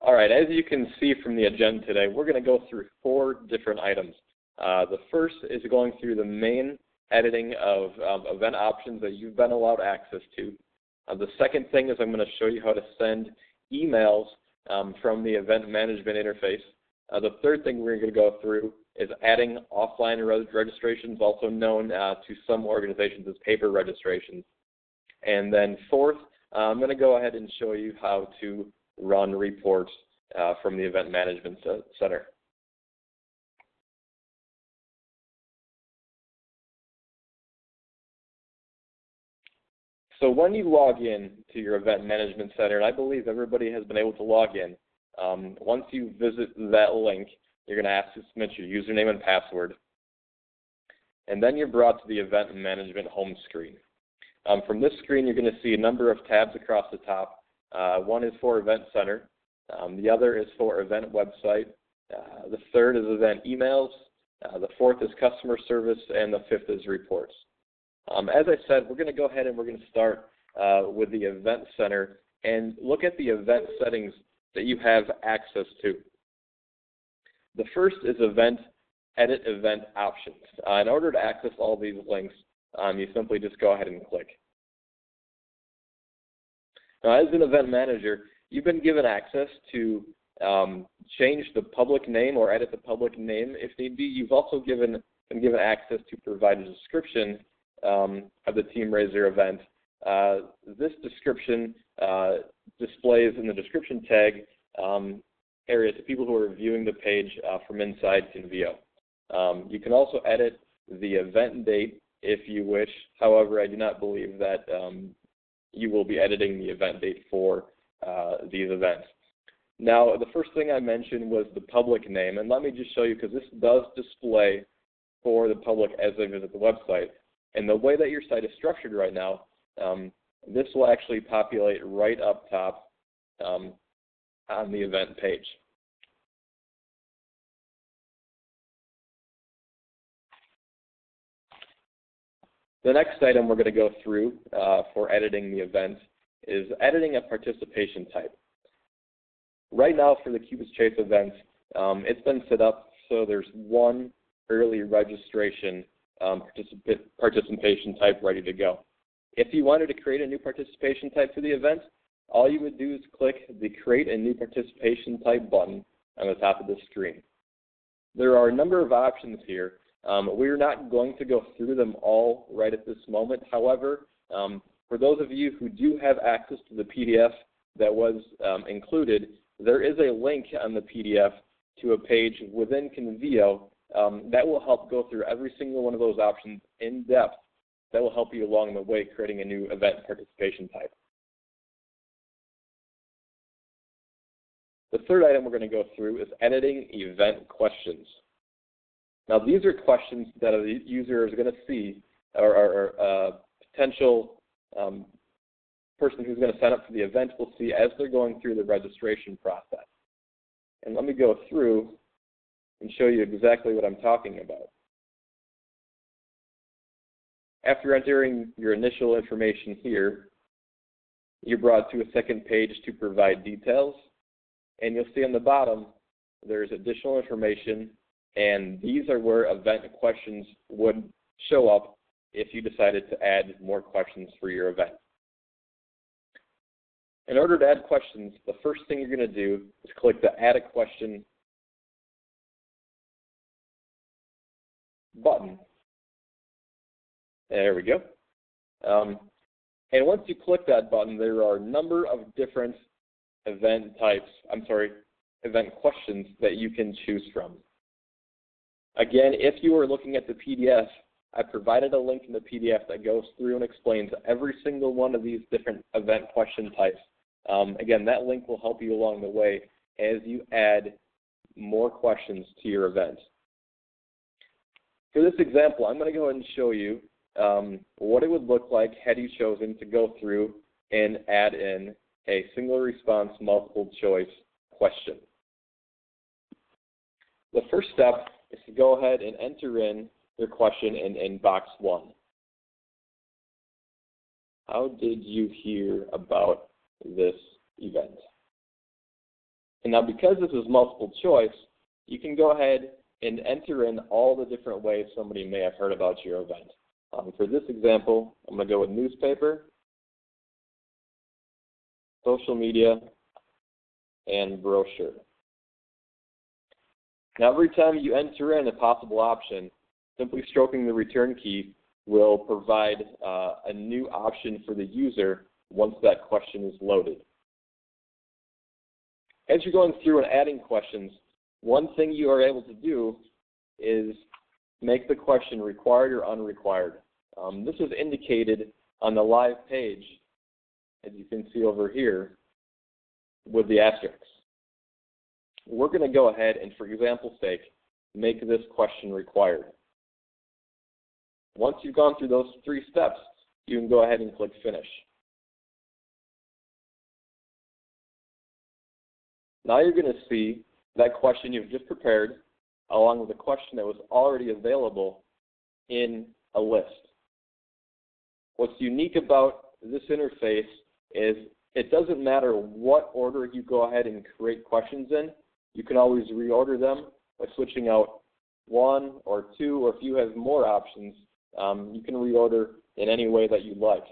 All right, as you can see from the agenda today, we're going to go through 4 different items. The first is going through the main editing of event options that you've been allowed access to. The second thing is I'm going to show you how to send emails from the event management interface. The third thing we're going to go through is adding offline registrations, also known to some organizations as paper registrations. And then fourth, I'm going to go ahead and show you how to run reports from the Event Management Center. So when you log in to your Event Management Center, and I believe everybody has been able to log in, once you visit that link, you're going to ask to submit your username and password. And then you're brought to the Event Management home screen. From this screen, you're going to see a number of tabs across the top. One is for Event Center. The other is for Event Website. The third is Event Emails. The fourth is Customer Service. And the fifth is Reports. As I said, we're going to go ahead and we're going to start with the Event Center and look at the event settings that you have access to. The first is Edit Event Options. In order to access all these links, you simply just go ahead and click. Now, as an event manager, you've been given access to change the public name or edit the public name if need be. You've also been given access to provide a description of the TeamRaiser event. This description displays in the description tag area to people who are viewing the page from inside Convio. You can also edit the event date if you wish. However, I do not believe that you will be editing the event date for these events. Now, the first thing I mentioned was the public name, and let me just show you, because this does display for the public as they visit the website. And the way that your site is structured right now, this will actually populate right up top on the event page. The next item we're going to go through for editing the event is editing a participation type. Right now for the Cubis Chase event, it's been set up so there's one early registration participation type ready to go. If you wanted to create a new participation type for the event, all you would do is click the Create a New Participation Type button on the top of the screen. There are a number of options here. We're not going to go through them all right at this moment. However, for those of you who do have access to the PDF that was included, there is a link on the PDF to a page within Convio that will help go through every single one of those options in depth. That will help you along the way creating a new event participation type. The third item we're going to go through is editing event questions. Now, these are questions that a user is going to see, or a potential person who's going to sign up for the event will see as they're going through the registration process. And let me go through and show you exactly what I'm talking about. After entering your initial information here, you're brought to a second page to provide details. And you'll see on the bottom, there's additional information, and these are where event questions would show up if you decided to add more questions for your event. In order to add questions, the first thing you're going to do is click the Add a Question button. There we go. And once you click that button, there are a number of different event questions that you can choose from. Again, if you are looking at the PDF, I provided a link in the PDF that goes through and explains every single one of these different event question types. Again, that link will help you along the way as you add more questions to your event. For this example, I'm going to go ahead and show you what it would look like had you chosen to go through and add in a single response multiple choice question. The first step is to go ahead and enter in your question in box 1. How did you hear about this event? And now because this is multiple choice, you can go ahead and enter in all the different ways somebody may have heard about your event. For this example, I'm going to go with newspaper, social media, and brochure. Now every time you enter in a possible option, simply stroking the return key will provide a new option for the user once that question is loaded. As you're going through and adding questions, one thing you are able to do is make the question required or unrequired. This is indicated on the live page, as you can see over here, with the asterisks. We're going to go ahead and, for example's sake, make this question required. Once you've gone through those 3 steps, you can go ahead and click Finish. Now you're going to see that question you've just prepared, along with a question that was already available in a list. What's unique about this interface is it doesn't matter what order you go ahead and create questions in. You can always reorder them by switching out 1 or 2, or if you have more options, you can reorder in any way that you like.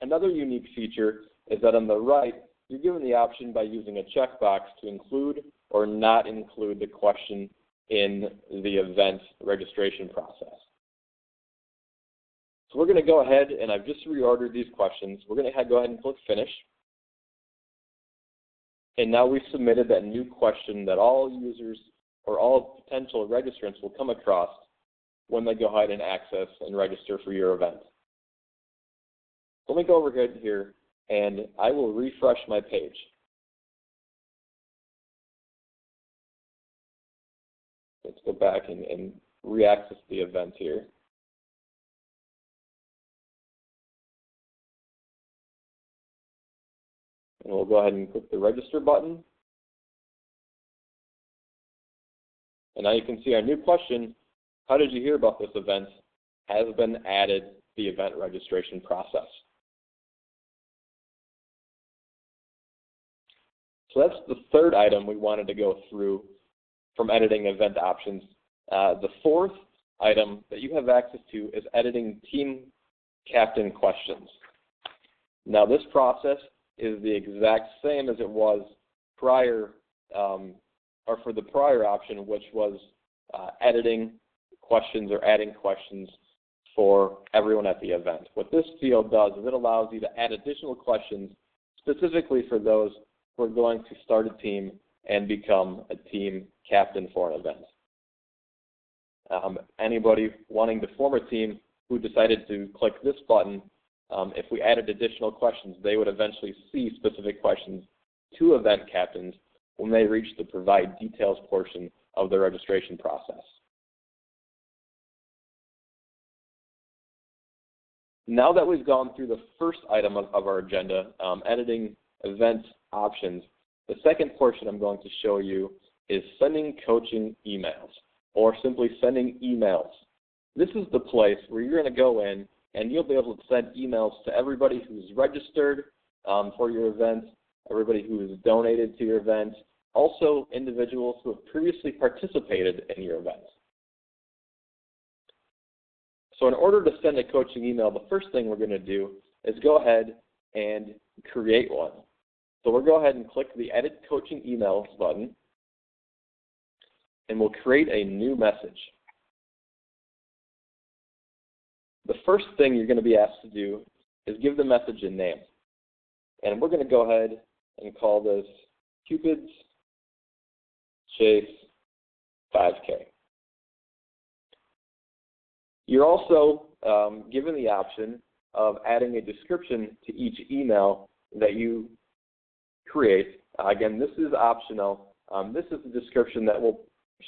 Another unique feature is that on the right, you're given the option by using a checkbox to include or not include the question in the event registration process. So we're going to go ahead, and I've just reordered these questions. We're going to go ahead and click Finish. And now we've submitted that new question that all users or all potential registrants will come across when they go ahead and access and register for your event. Let me go over here, and I will refresh my page. Let's go back and re-access the event here. And we'll go ahead and click the Register button. And now you can see our new question, how did you hear about this event, has been added to the event registration process. So that's the 3rd item we wanted to go through from editing event options. The 4th item that you have access to is editing team captain questions. Now this process is the exact same as it was prior, or for the prior option, which was editing questions or adding questions for everyone at the event. What this field does is it allows you to add additional questions specifically for those who are going to start a team and become a team captain for an event. Anybody wanting to form a team who decided to click this button, if we added additional questions, they would eventually see specific questions to event captains when they reach the Provide Details portion of the registration process. Now that we've gone through the first item of our agenda, editing event options, the second portion I'm going to show you is sending coaching emails, or simply sending emails. This is the place where you're going to go in and you'll be able to send emails to everybody who's registered for your event, everybody who has donated to your event, also individuals who have previously participated in your event. So in order to send a coaching email, the first thing we're going to do is go ahead and create one. So we'll go ahead and click the Edit Coaching Emails button, and we'll create a new message. The first thing you're going to be asked to do is give the message a name. And we're going to go ahead and call this Cupid's Chase 5K. You're also given the option of adding a description to each email that you create. Again, this is optional. This is the description that will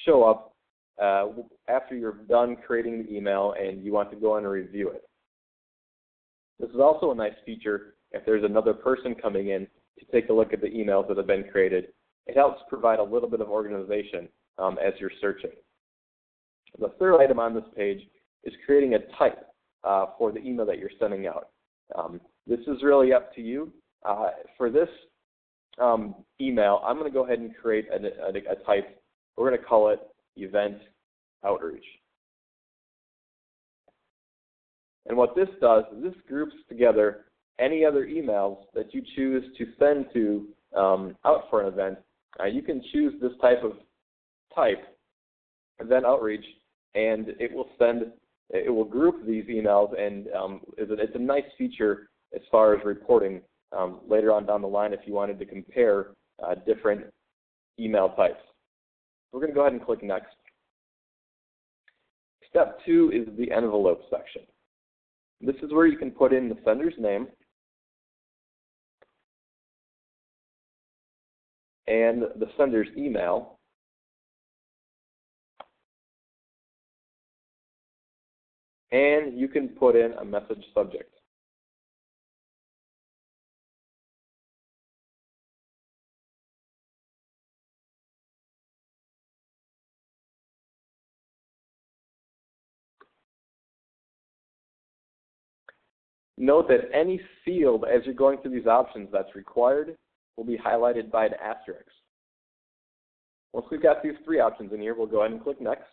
show up after you're done creating the email and you want to go in and review it. This is also a nice feature if there's another person coming in to take a look at the emails that have been created. It helps provide a little bit of organization as you're searching. The third item on this page is creating a type for the email that you're sending out. This is really up to you. For this email, I'm going to go ahead and create a type. We're going to call it Event Outreach. And what this does is this groups together any other emails that you choose to send to out for an event. You can choose this type, Event Outreach, and it will group these emails, and it's a nice feature as far as reporting later on down the line if you wanted to compare different email types. We're going to go ahead and click Next. Step 2 is the envelope section. This is where you can put in the sender's name and the sender's email, and you can put in a message subject. Note that any field as you're going through these options that's required will be highlighted by an asterisk. Once we've got these 3 options in here, we'll go ahead and click Next.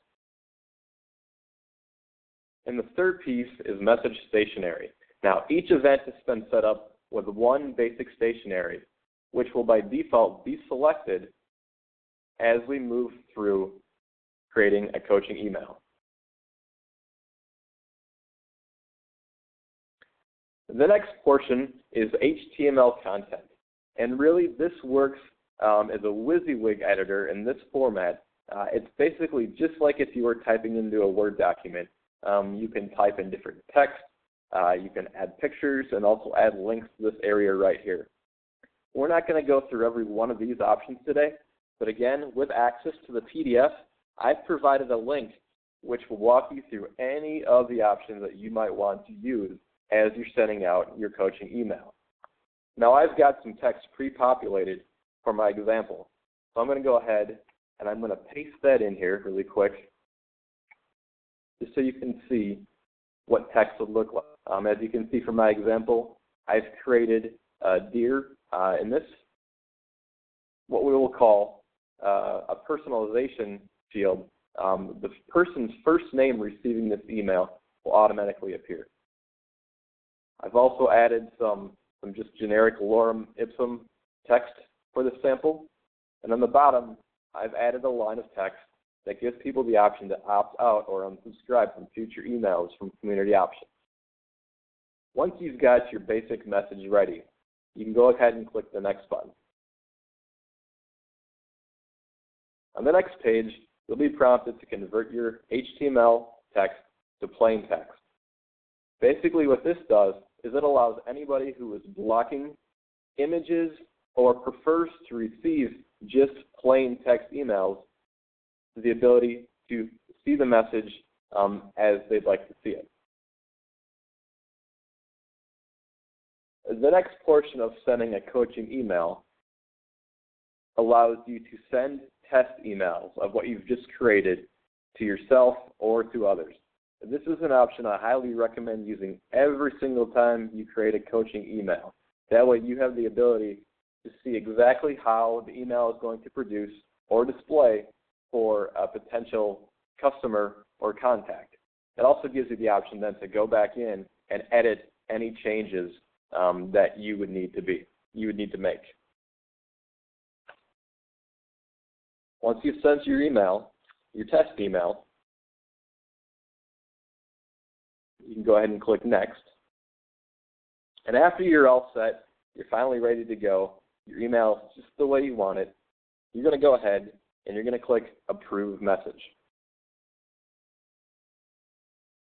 And the third piece is message stationery. Now, each event has been set up with one basic stationery, which will by default be selected as we move through creating a coaching email. The next portion is HTML content. And really, this works as a WYSIWYG editor in this format. It's basically just like if you were typing into a Word document. You can type in different text, you can add pictures, and also add links to this area right here. We're not going to go through every one of these options today, but again, with access to the PDF, I've provided a link which will walk you through any of the options that you might want to use as you're sending out your coaching email. Now, I've got some text pre-populated for my example, so I'm going to go ahead and I'm going to paste that in here really quick, just so you can see what text would look like. As you can see from my example, I've created a deer in this, what we will call a personalization field. The person's first name receiving this email will automatically appear. I've also added some just generic lorem ipsum text for this sample. And on the bottom, I've added a line of text that gives people the option to opt out or unsubscribe from future emails from community options. Once you've got your basic message ready, you can go ahead and click the next button. On the next page, you'll be prompted to convert your HTML text to plain text. Basically what this does is it allows anybody who is blocking images or prefers to receive just plain text emails the ability to see the message as they'd like to see it. The next portion of sending a coaching email allows you to send test emails of what you've just created to yourself or to others. This is an option I highly recommend using every single time you create a coaching email. That way you have the ability to see exactly how the email is going to produce or display for a potential customer or contact. It also gives you the option then to go back in and edit any changes that you would need to make. Once you've sent your email, your test email, you can go ahead and click Next. And after you're all set, you're finally ready to go, your email is just the way you want it, you're going to go ahead and you're going to click Approve Message.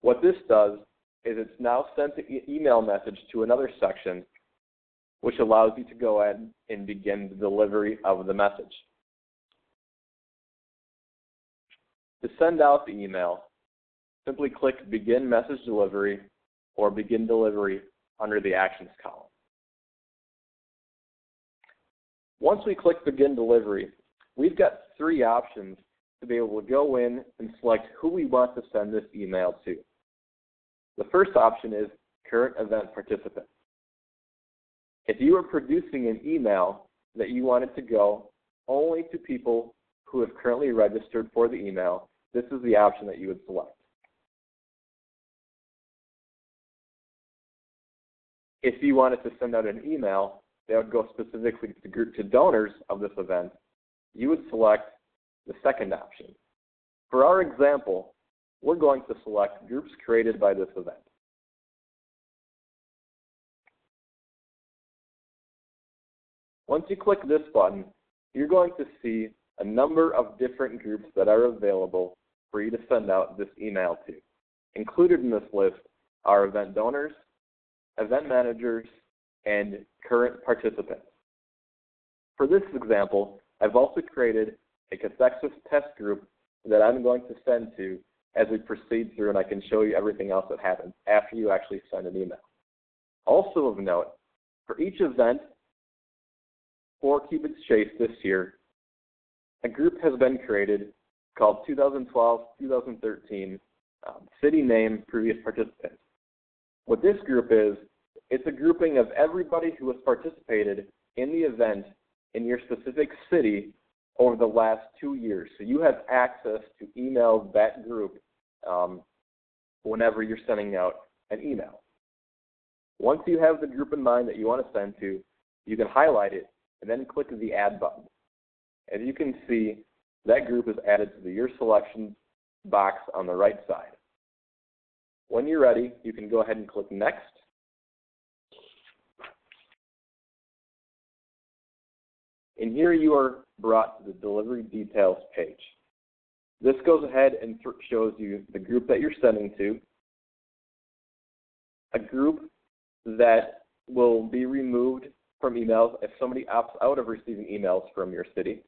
What this does is it's now sent the email message to another section, which allows you to go ahead and begin the delivery of the message. To send out the email, simply click Begin Message Delivery or Begin Delivery under the Actions column. Once we click Begin Delivery, we've got 3 options to be able to go in and select who we want to send this email to. The first option is Current Event Participant. If you are producing an email that you want it to go only to people who have currently registered for the email, this is the option that you would select. If you wanted to send out an email that would go specifically to donors of this event, you would select the second option. For our example, we're going to select groups created by this event. Once you click this button, you're going to see a number of different groups that are available for you to send out this email to. Included in this list are event donors, event managers, and current participants. For this example, I've also created a cathexis test group that I'm going to send to as we proceed through, and I can show you everything else that happens after you actually send an email. Also of note, for each event for Cupid's Chase this year, a group has been created called 2012-2013 City Name Previous Participants. What this group is, it's a grouping of everybody who has participated in the event in your specific city over the last 2 years. So you have access to email that group whenever you're sending out an email. Once you have the group in mind that you want to send to, you can highlight it and then click the Add button. As you can see, that group is added to the Your Selections box on the right side. When you're ready, you can go ahead and click Next. And here you are brought to the Delivery Details page. This goes ahead and shows you the group that you're sending to, a group that will be removed from emails if somebody opts out of receiving emails from your city.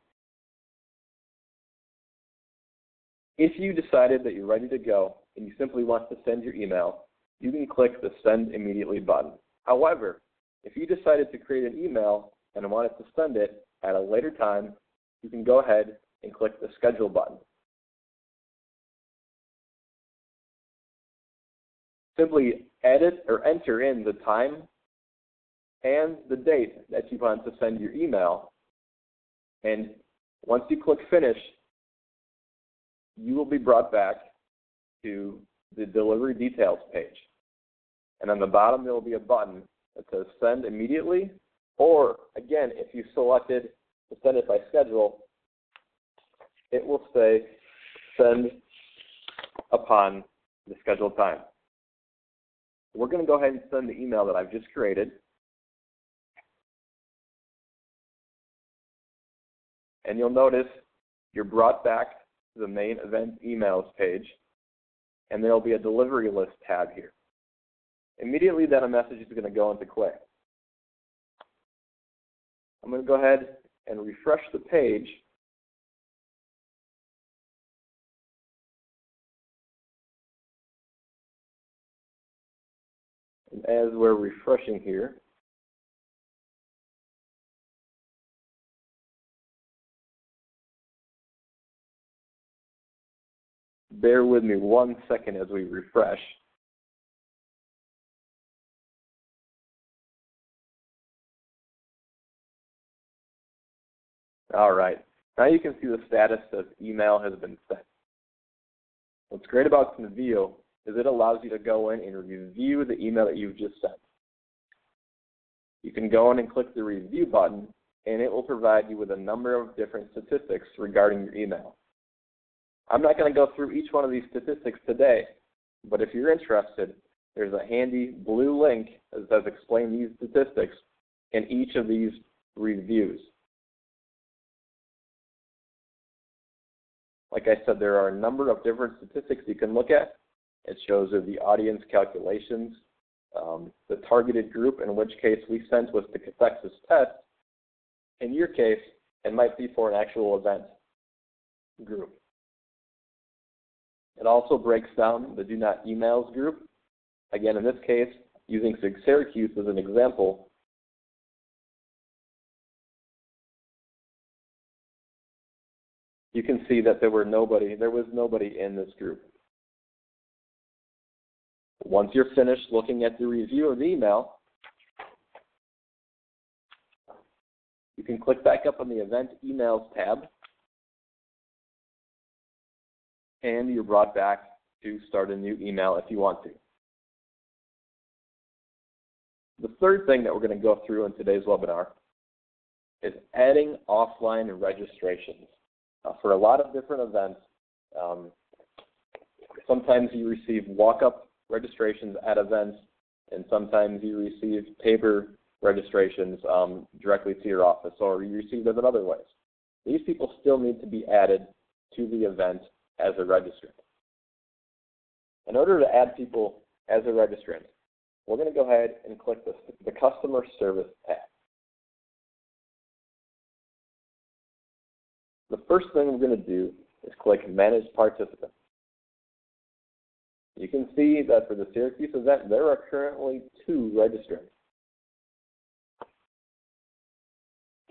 If you decided that you're ready to go and you simply want to send your email, you can click the Send Immediately button. However, if you decided to create an email and wanted to send it at a later time, you can go ahead and click the Schedule button. Simply edit or enter in the time and the date that you want to send your email, and once you click Finish, you will be brought back to the Delivery Details page. And on the bottom there will be a button that says Send Immediately, or again, if you selected to send it by schedule, it will say Send upon the scheduled time. We're going to go ahead and send the email that I've just created. And you'll notice you're brought back to the main event emails page, and there will be a delivery list tab here. Immediately then a message is going to go into Quay. I'm going to go ahead and refresh the page. And as we're refreshing here, bear with me 1 second as we refresh. All right. Now you can see the status of email has been sent. What's great about Convio is it allows you to go in and review the email that you've just sent. You can go in and click the Review button, and it will provide you with a number of different statistics regarding your email. I'm not going to go through each one of these statistics today, but if you're interested, there's a handy blue link that does explain these statistics in each of these reviews. Like I said, there are a number of different statistics you can look at. It shows you the audience calculations, the targeted group, in which case we sent was the cathexis test. In your case, it might be for an actual event group. It also breaks down the Do Not Emails group. Again, in this case, using Syracuse as an example, you can see that there was nobody in this group. Once you're finished looking at the review of the email, You can click back up on the Event Emails tab, and you're brought back to start a new email if you want to. The third thing that we're going to go through in today's webinar is adding offline registrations. For a lot of different events, sometimes you receive walk-up registrations at events, and sometimes you receive paper registrations directly to your office, or you receive them in other ways. These people still need to be added to the event as a registrant. In order to add people as a registrant, we're going to go ahead and click the Customer Service tab. The first thing we're going to do is click Manage Participants. You can see that for the Syracuse event, there are currently 2 registrants.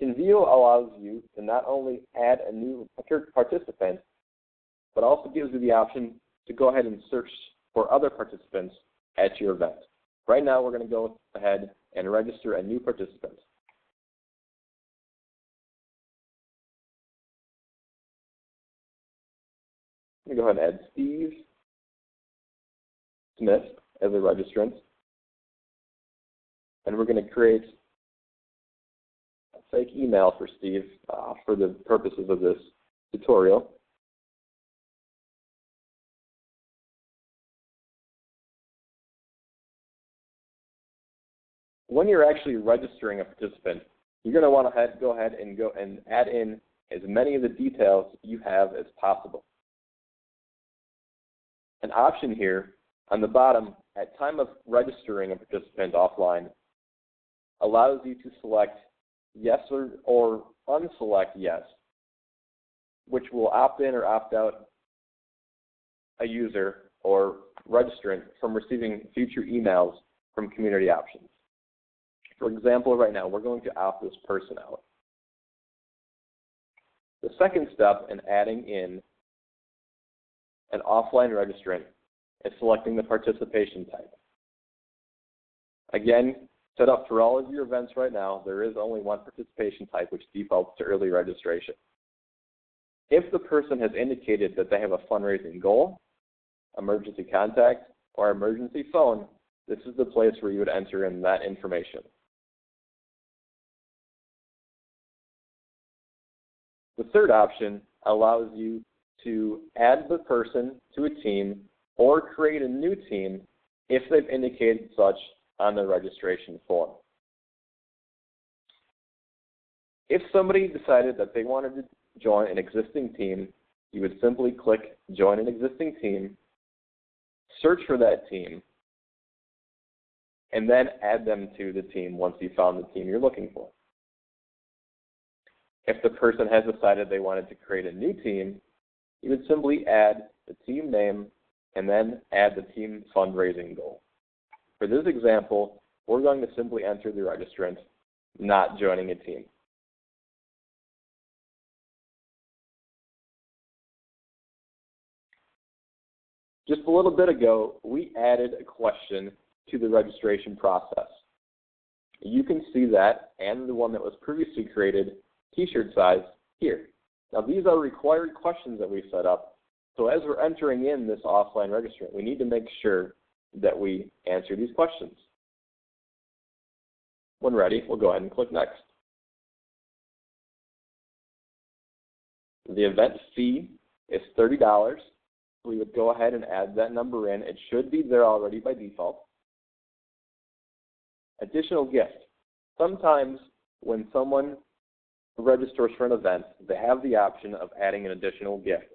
Convio allows you to not only add a new participant, but also gives you the option to go ahead and search for other participants at your event. Right now, we're going to go ahead and register a new participant. I'm going to go ahead and add Steve Smith as a registrant. And we're going to create a fake email for Steve for the purposes of this tutorial. When you're actually registering a participant, you're going to want to go ahead and add in as many of the details you have as possible. An option here on the bottom at time of registering a participant offline allows you to select yes or unselect yes, which will opt in or opt out a user or registrant from receiving future emails from community options. For example, right now, we're going to opt this person out. The second step in adding in an offline registrant is selecting the participation type. Again, set up for all of your events right now, there is only one participation type, which defaults to early registration. If the person has indicated that they have a fundraising goal, emergency contact, or emergency phone, this is the place where you would enter in that information. The third option allows you to add the person to a team or create a new team if they've indicated such on the registration form. If somebody decided that they wanted to join an existing team, you would simply click Join an Existing Team, search for that team, and then add them to the team once you found the team you're looking for. If the person has decided they wanted to create a new team, you would simply add the team name and then add the team fundraising goal. For this example, we're going to simply enter the registrant not joining a team. Just a little bit ago, we added a question to the registration process. You can see that and the one that was previously created, t-shirt size, here. Now these are required questions that we set up, so as we're entering in this offline registrant, we need to make sure that we answer these questions. When ready, we'll go ahead and click Next. The event fee is $30. We would go ahead and add that number in. It should be there already by default. Additional gift. Sometimes when someone registers for an event, they have the option of adding an additional gift,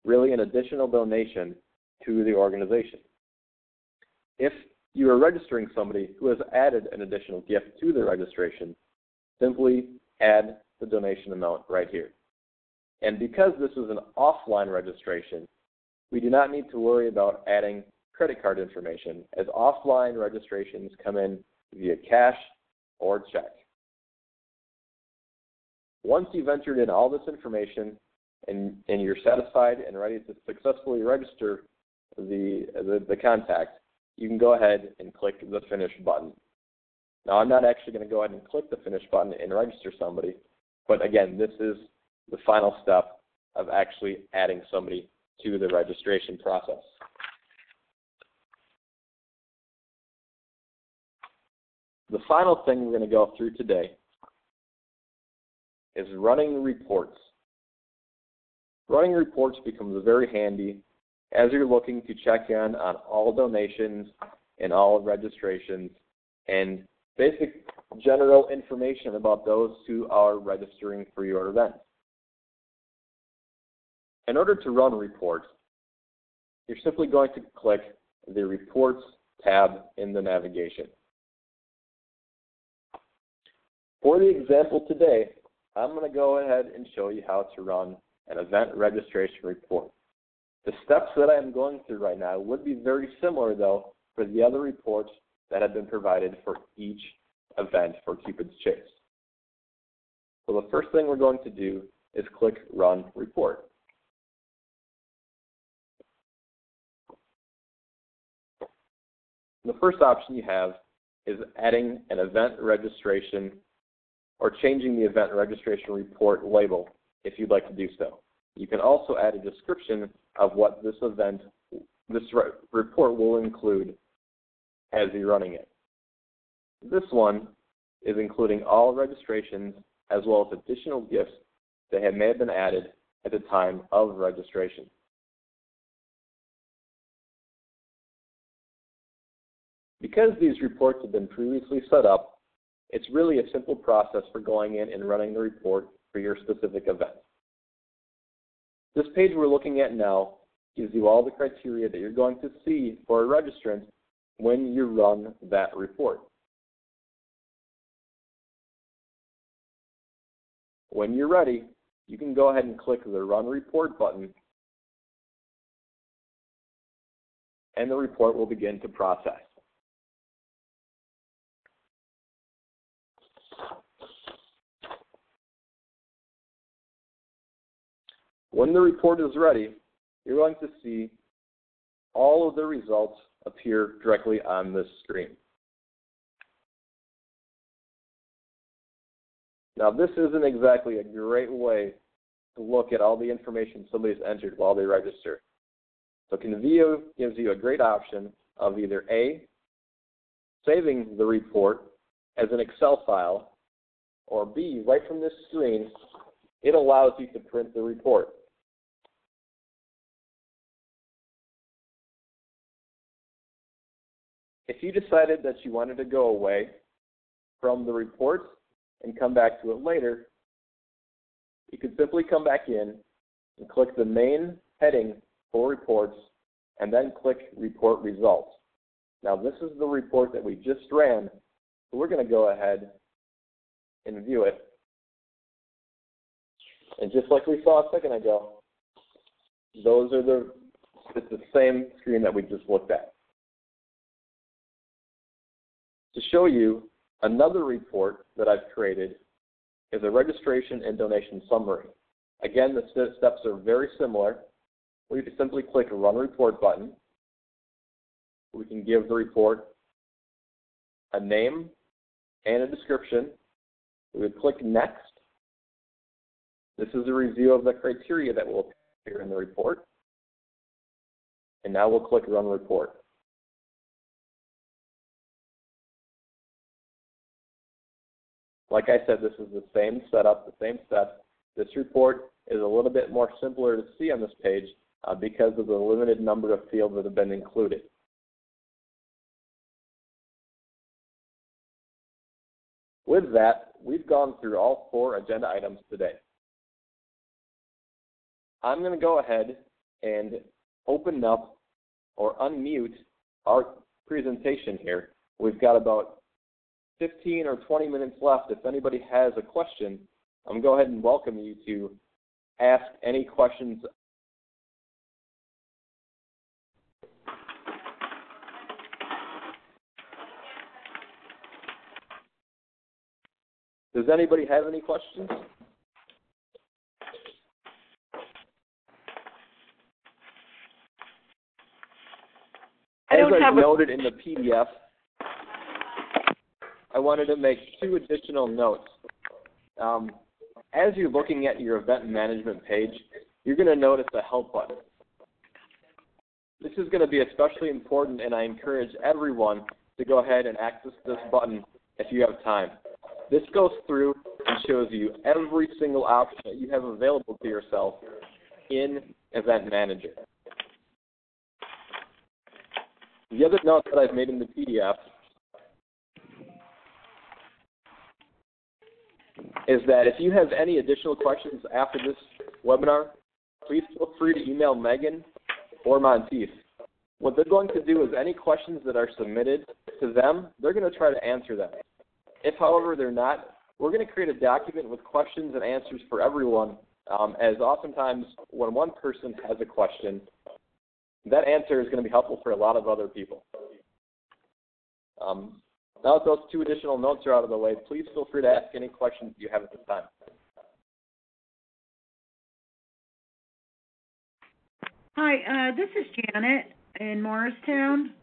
really an additional donation to the organization. If you are registering somebody who has added an additional gift to the registration, simply add the donation amount right here. And because this is an offline registration, we do not need to worry about adding credit card information, as offline registrations come in via cash or check. Once you've entered in all this information and you're satisfied and ready to successfully register the contact, you can go ahead and click the Finish button. Now, I'm not actually going to go ahead and click the Finish button and register somebody, but again, this is the final step of actually adding somebody to the registration process. The final thing we're going to go through today is running reports. Running reports becomes very handy as you're looking to check in on all donations and all registrations and basic general information about those who are registering for your event. In order to run reports, you're simply going to click the Reports tab in the navigation. For the example today, I'm going to go ahead and show you how to run an event registration report. The steps that I'm going through right now would be very similar, though, for the other reports that have been provided for each event for Cupid's Chase. So the first thing we're going to do is click Run Report. The first option you have is adding an event registration or changing the event registration report label if you'd like to do so. You can also add a description of what this report will include as you're running it. This one is including all registrations as well as additional gifts that may have been added at the time of registration. Because these reports have been previously set up, it's really a simple process for going in and running the report for your specific event. This page we're looking at now gives you all the criteria that you're going to see for a registrant when you run that report. When you're ready, you can go ahead and click the Run Report button, and the report will begin to process. When the report is ready, you're going to see all of the results appear directly on this screen. Now, this isn't exactly a great way to look at all the information somebody's entered while they register. So Convio gives you a great option of either A, saving the report as an Excel file, or B, right from this screen, it allows you to print the report. If you decided that you wanted to go away from the report and come back to it later, you could simply come back in and click the main heading for reports and then click Report Results. Now, this is the report that we just ran, so we're going to go ahead and view it. And just like we saw a second ago, it's the same screen that we just looked at. To show you another report that I've created is a registration and donation summary. Again, the steps are very similar. We can simply click a Run Report button. We can give the report a name and a description. We would click Next. This is a review of the criteria that will appear in the report. And now we'll click Run Report. Like I said, this is the same setup, the same steps. This report is a little bit more simpler to see on this page because of the limited number of fields that have been included. With that, we've gone through all 4 agenda items today. I'm going to go ahead and open up or unmute our presentation here. We've got about 15 or 20 minutes left. If anybody has a question, I'm going to go ahead and welcome you to ask any questions. Does anybody have any questions? As I noted in the PDF, I wanted to make 2 additional notes. As you're looking at your event management page, you're going to notice a help button. This is going to be especially important, and I encourage everyone to go ahead and access this button if you have time. This goes through and shows you every single option that you have available to yourself in Event Manager. The other note that I've made in the PDF is that if you have any additional questions after this webinar, please feel free to email Megan or Monteith. What they're going to do is any questions that are submitted to them, they're going to try to answer them. If, however, they're not, we're going to create a document with questions and answers for everyone, as oftentimes when one person has a question, that answer is going to be helpful for a lot of other people. Now that those 2 additional notes are out of the way, please feel free to ask any questions you have at this time. Hi, this is Janet in Morristown.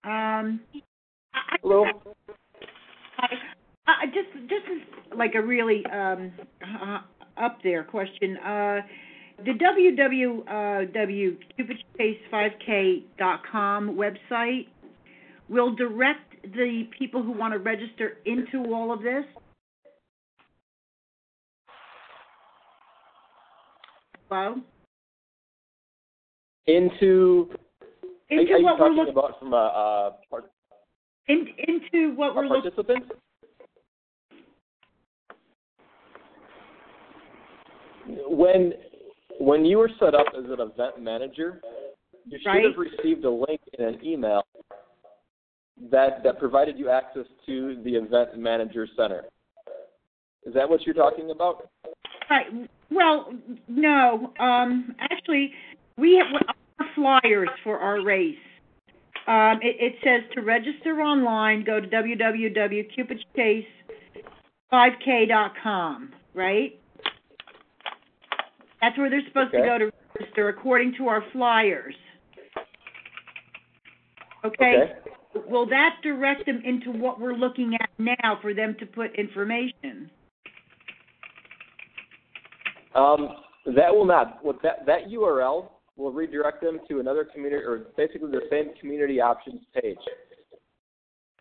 Hello. Hi. This is like a really up there question. The www.cupidchase5k.com website will direct the people who want to register into all of this? Hello? Into are you what talking we're about from a into what we're looking participant? When you were set up as an event manager, you should have received a link in an email that provided you access to the Event Manager Center. Is that what you're talking about? Right. Well, no. Actually, we have our flyers for our race. It says to register online, go to www.cupidchase5k.com, right? That's where they're supposed to go to register according to our flyers. Okay? Will that direct them into what we're looking at now for them to put information? That will not. That URL will redirect them to another community, or basically the same community options page.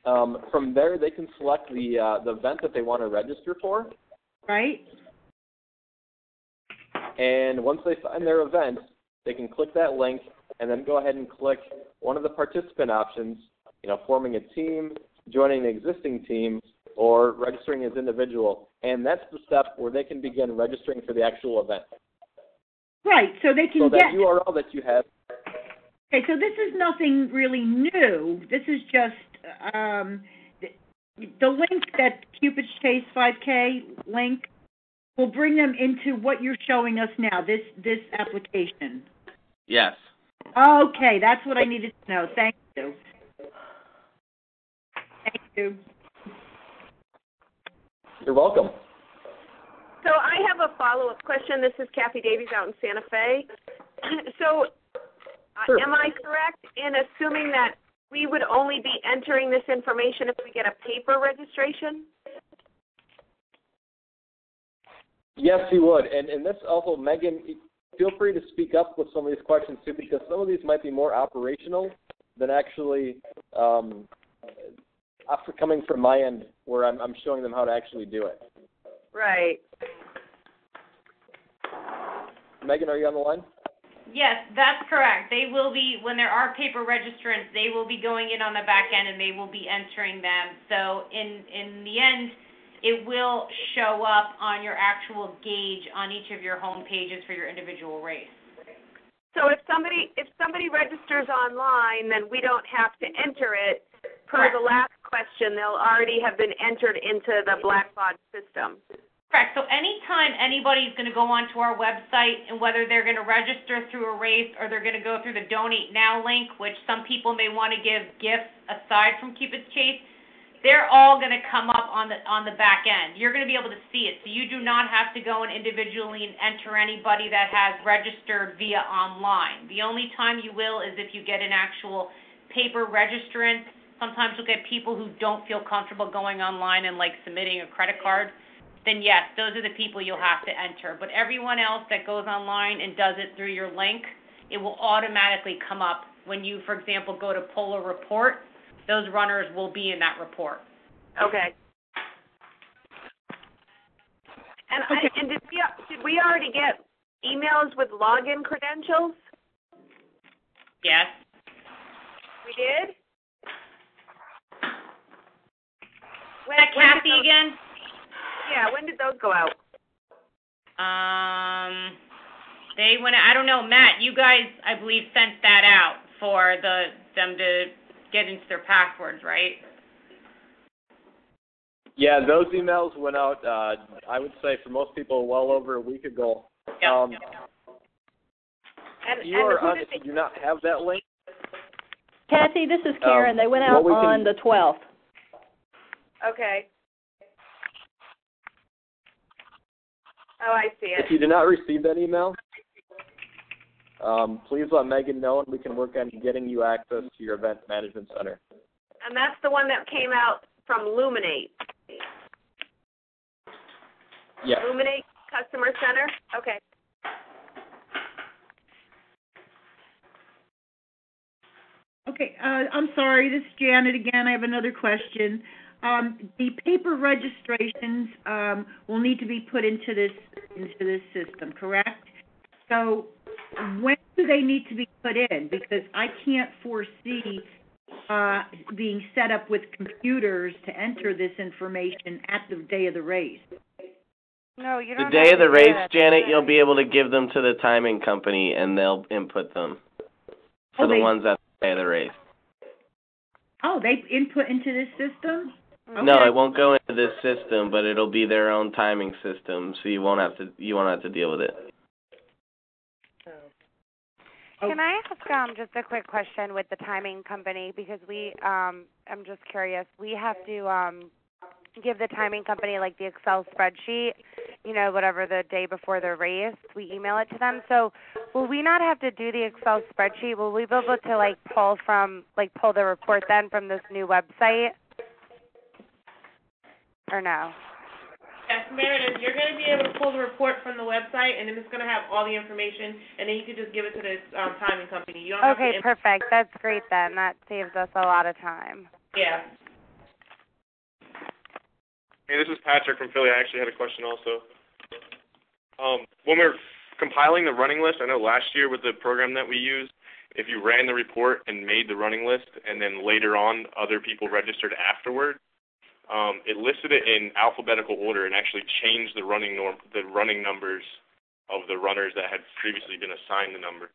From there, they can select the event that they want to register for. Right. And once they find their event, they can click that link and then go ahead and click one of the participant options, forming a team, joining an existing team, or registering as individual. And that's the step where they can begin registering for the actual event. Right, so they can get... So that URL that you have... Okay, so this is nothing really new. This is just the link, that Cupid's Chase 5K link, will bring them into what you're showing us now, this application. Yes. Okay, that's what I needed to know. Thank you. Thank you. You're welcome. So I have a follow-up question. This is Kathy Davies out in Santa Fe. So am I correct in assuming that we would only be entering this information if we get a paper registration? Yes, you would. And this also, Megan, feel free to speak up with some of these questions too, because some of these might be more operational than actually coming from my end, where I'm showing them how to actually do it. Right. Megan, are you on the line? Yes, that's correct. They will be, when there are paper registrants, they will be going in on the back end and they will be entering them. So in the end, it will show up on your actual gauge on each of your home pages for your individual race. So if somebody registers online, then we don't have to enter it. Per the last question, they'll already have been entered into the Blackbaud system. Correct. So anytime anybody's going to go onto our website, and whether they're going to register through a race or they're going to go through the Donate Now link, which some people may want to give gifts aside from Cupid's Chase, they're all going to come up on the back end. You're going to be able to see it. So you do not have to go and individually and enter anybody that has registered via online. The only time you will is if you get an actual paper registrant sometimes you'll get people who don't feel comfortable going online and like submitting a credit card, then yes, those are the people you'll have to enter. But everyone else that goes online and does it through your link, it will automatically come up when you, for example, go to pull a report. Those runners will be in that report. Okay. And did we already get emails with login credentials? Yes. We did? Is that Kathy again? Yeah, when did those go out? They went, I don't know, Matt, you guys, I believe, sent that out for them to get into their passwords, right? Yeah, those emails went out, I would say, for most people, well over a week ago. Yep. You do not have that link? Kathy, this is Karen. They went out on the 12th. Okay. Oh, I see it. If you did not receive that email, please let Megan know, and we can work on getting you access to your event management center. And that's the one that came out from Luminate. Yes. Luminate Customer Center? Okay. Okay, I'm sorry, this is Janet again. I have another question. The paper registrations will need to be put into this system, correct? So when do they need to be put in? Because I can't foresee being set up with computers to enter this information at the day of the race. No, you don't. The day of the race, Janet, you'll be able to give them to the timing company, and they'll input them for the ones at the day of the race. Oh, they input into this system? Okay. No, it won't go into this system, but it'll be their own timing system, so you won't have to deal with it. Can I ask just a quick question with the timing company, because I'm just curious. We have to give the timing company like the Excel spreadsheet, whatever the day before the race, we email it to them. So will we not have to do the Excel spreadsheet? Will we be able to pull the report then from this new website? Or no? Yes, Meredith, you're going to be able to pull the report from the website, and then it's going to have all the information, and then you can just give it to the timing company. You don't okay, have to perfect. That's great then. That saves us a lot of time. Yeah. Hey, this is Patrick from Philly. I actually had a question also. When we were compiling the running list, I know last year with the program that we used, if you ran the report and made the running list, and then later on other people registered afterward, it listed it in alphabetical order and actually changed the running numbers of the runners that had previously been assigned the number.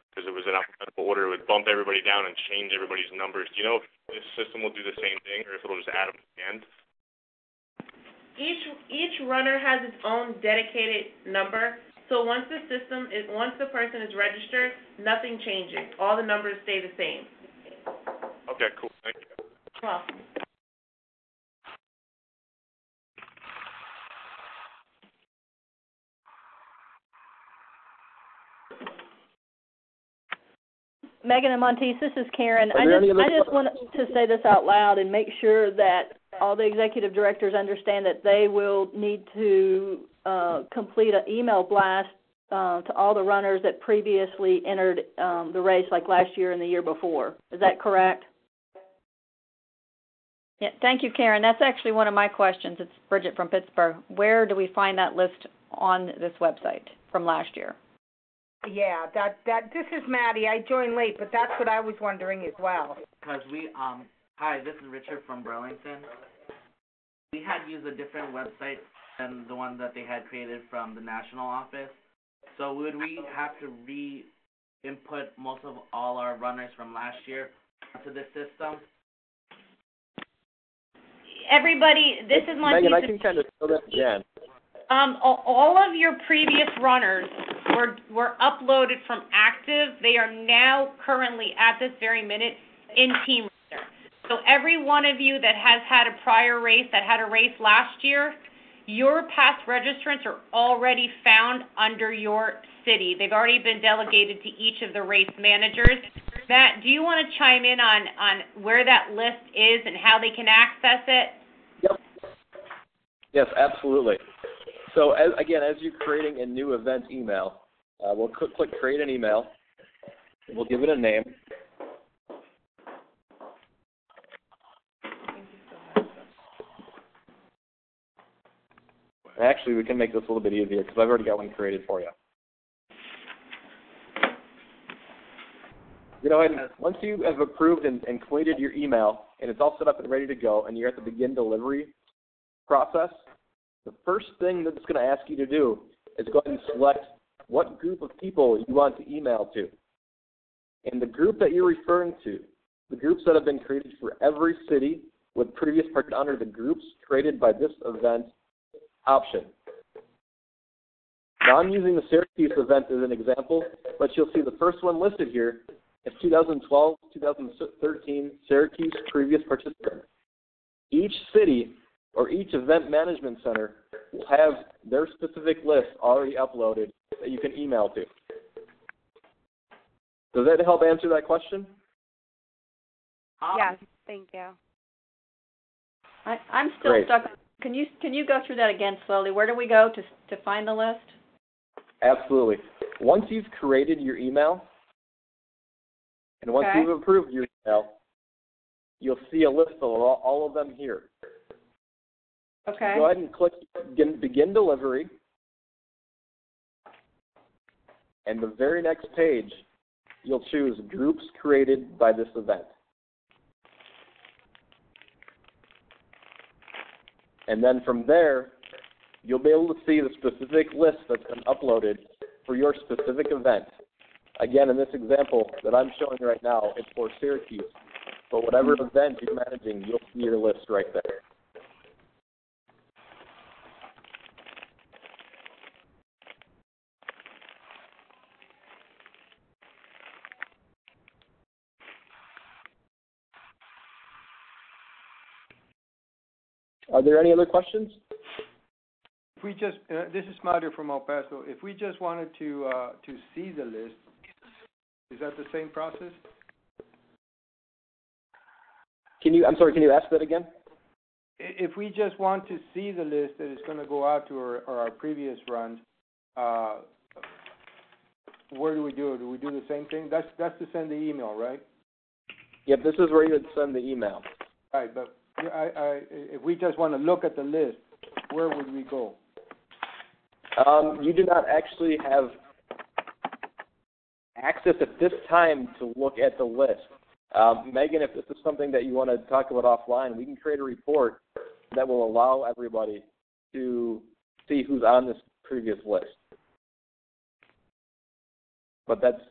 Because it was in alphabetical order, it would bump everybody down and change everybody's numbers. Do you know if this system will do the same thing, or if it'll just add them at the end? Each runner has its own dedicated number. So once the person is registered, nothing changes. All the numbers stay the same. Okay, cool. Thank you. You're welcome. Megan and Monteith, this is Karen. I just want to say this out loud and make sure that all the executive directors understand that they will need to complete an email blast to all the runners that previously entered the race, like last year and the year before. Is that correct? Yeah, thank you, Karen. That's actually one of my questions. It's Bridget from Pittsburgh. Where do we find that list on this website from last year? Yeah, this is Maddie. I joined late, but that's what I was wondering as well. Because hi, this is Richard from Burlington. We had used a different website than the one that they had created from the national office. So would we have to re-input most of all our runners from last year into this system? Everybody, this is Monty. Megan, I can kind of fill that again. All of your previous runners were uploaded from active. They are now currently at this very minute in Team Runner. So every one of you that has had a prior race, that had a race last year, your past registrants are already found under your city. They've already been delegated to each of the race managers. Matt, do you want to chime in on where that list is and how they can access it? Yep. Yes, absolutely. So, as you're creating a new event email, we'll click Create an Email. We'll give it a name. Actually, we can make this a little bit easier because I've already got one created for you. You know, and once you have approved and completed your email and it's all set up and ready to go and you're at the begin delivery process, the first thing that it's going to ask you to do is go ahead and select what group of people you want to email to. And the group that you're referring to, the groups that have been created for every city with previous part under the groups created by this event option. Now I'm using the Syracuse event as an example, but you'll see the first one listed here is 2012-2013 Syracuse previous participants. Each city or each event management center will have their specific list already uploaded that you can email to. Does that help answer that question? Yes, thank you. I'm still Great. stuck. Can you go through that again slowly? Where do we go to find the list? Absolutely. Once you've created your email, and once you've approved your email, you'll see a list of all of them here. Okay. Go ahead and click Begin Delivery, and the very next page, you'll choose Groups Created by this event. And then from there, you'll be able to see the specific list that's been uploaded for your specific event. Again, in this example that I'm showing right now, it's for Syracuse. But whatever event you're managing, you'll see your list right there. Are there any other questions? If we just, this is Mario from El Paso. If we just wanted to see the list, is that the same process? I'm sorry, can you ask that again? If we just want to see the list that is going to go out to our previous runs, where do we do it? Do we do the same thing? That's to send the email, right? Yep, this is where you would send the email. Right, but if we just want to look at the list, where would we go? You do not actually have access at this time to look at the list. Megan, if this is something that you want to talk about offline, we can create a report that will allow everybody to see who's on this previous list. But that's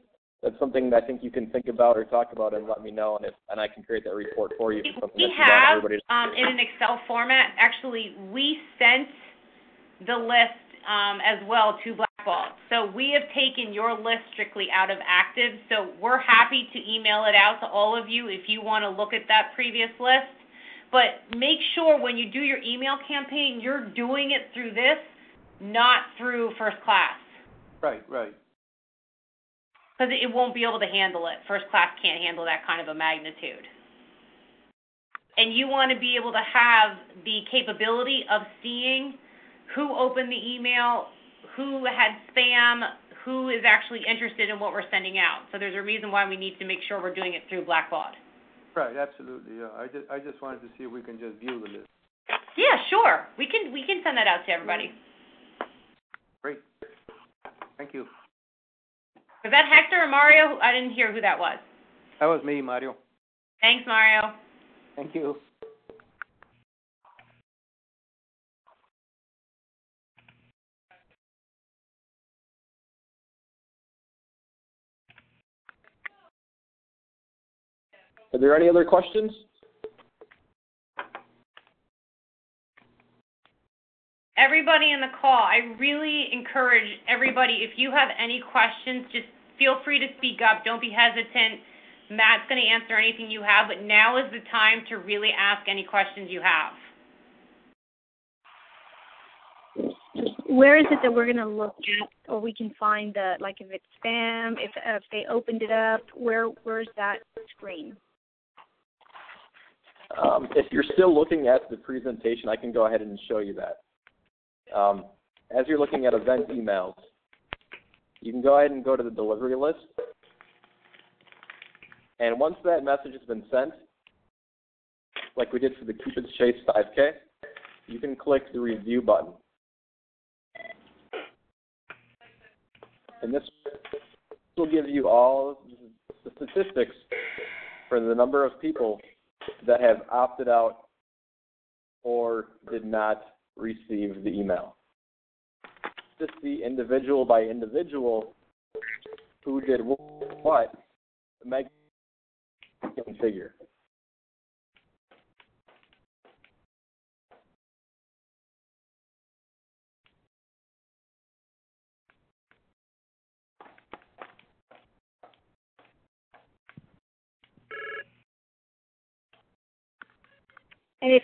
something that I think you can think about or talk about and let me know, and I can create that report for you. We have, in an Excel format, actually, we sent the list as well to Blackball. So we have taken your list strictly out of active, so we're happy to email it out to all of you if you want to look at that previous list. But make sure when you do your email campaign, you're doing it through this, not through First Class. Right. Because it won't be able to handle it. First Class can't handle that kind of a magnitude. And you want to be able to have the capability of seeing who opened the email, who had spam, who is actually interested in what we're sending out. So there's a reason why we need to make sure we're doing it through Blackbaud. Right, absolutely, yeah. I just wanted to see if we can just view the list. Yeah, sure. We can send that out to everybody. Great. Thank you. Was that Hector or Mario? I didn't hear who that was. That was me, Mario. Thanks, Mario. Thank you. Are there any other questions? Everybody in the call, I really encourage everybody, if you have any questions, just feel free to speak up. Don't be hesitant. Matt's going to answer anything you have, but now is the time to really ask any questions you have. where is it that we're going to look at, or we can find the, like if it's spam, if they opened it up, where's that screen? If you're still looking at the presentation, I can go ahead and show you that. As you're looking at event emails, you can go ahead and go to the delivery list. And once that message has been sent, like we did for the Cupid's Chase 5K, you can click the review button. And this will give you all the statistics for the number of people that have opted out or did not receive the email. Just the individual by individual who did what, Meg can figure. And if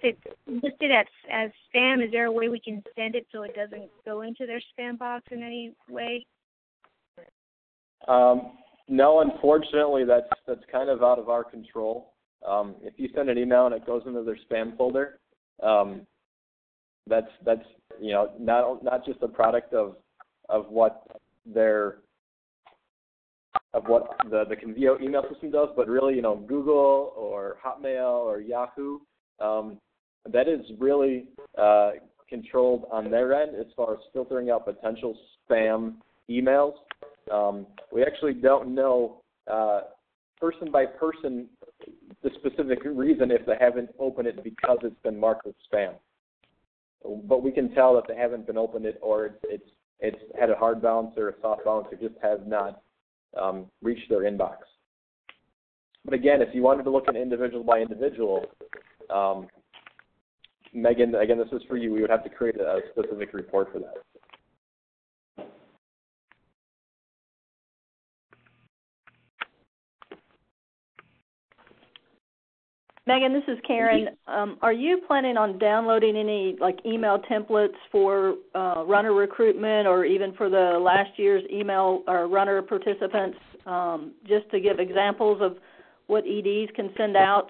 it's listed as spam, is there a way we can send it so it doesn't go into their spam box in any way? No, unfortunately, that's kind of out of our control. If you send an email and it goes into their spam folder, that's not just a product of what the Convio email system does, but really, Google or Hotmail or Yahoo, that is really controlled on their end as far as filtering out potential spam emails. We actually don't know person by person the specific reason if they haven't opened it because it's been marked as spam. But we can tell that they haven't been opened it, or it's had a hard bounce or a soft bounce, or just has not reached their inbox. But again, if you wanted to look at individual by individual, Megan, again, this is for you. We would have to create a specific report for that. Megan, this is Karen. Are you planning on downloading any email templates for runner recruitment, or even for the last year's email or runner participants, just to give examples of what EDs can send out?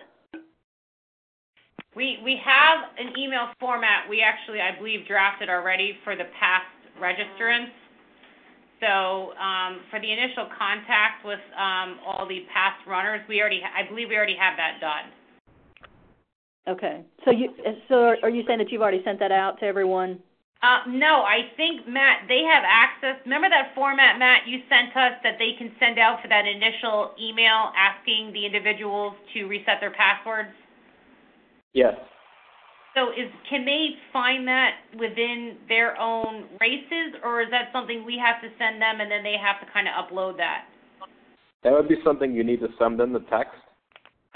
We have an email format we actually, I believe, drafted already for the past registrants. So for the initial contact with all the past runners, I believe we already have that done. Okay. So are you saying that you've already sent that out to everyone? No, I think, Matt, they have access. Remember that format, Matt, you sent us that they can send out for that initial email asking the individuals to reset their passwords? Yes. So can they find that within their own races, or is that something we have to send them and then they have to kind of upload that? That would be something you need to send them the text.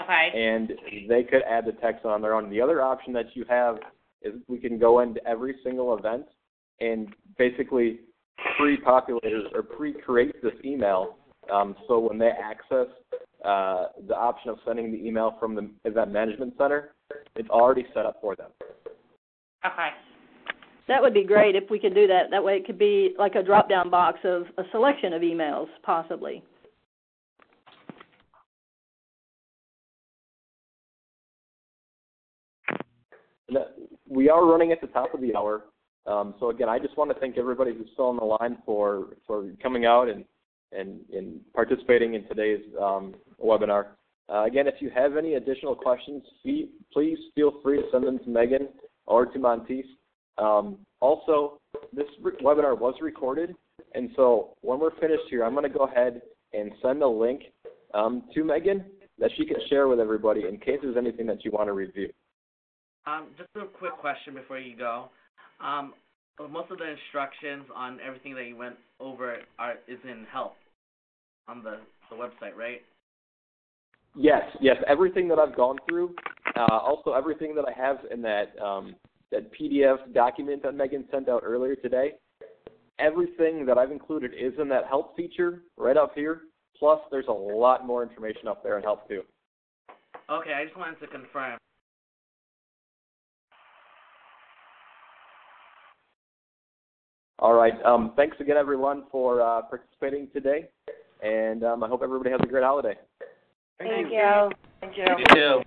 Okay. And they could add the text on their own. The other option that you have is we can go into every single event and basically pre-populate or pre-create this email, so when they access the option of sending the email from the event management center, it's already set up for them. Okay. That would be great if we could do that. That way it could be like a drop-down box of a selection of emails, possibly. We are running at the top of the hour. So again, I just want to thank everybody who's still on the line for coming out and participating in today's webinar. Again, if you have any additional questions, please feel free to send them to Megan or to Monteith. Also, this webinar was recorded, and so when we're finished here, I'm going to go ahead and send a link to Megan that she can share with everybody in case there's anything that you want to review. Just a quick question before you go. Most of the instructions on everything that you went over is in help on the website, right? Yes. Everything that I've gone through, also everything that I have in that PDF document that Megan sent out earlier today, everything that I've included is in that help feature right up here. Plus, there's a lot more information up there in help too. Okay, I just wanted to confirm. All right. Thanks again, everyone, for participating today, and I hope everybody has a great holiday. Thank you. You too.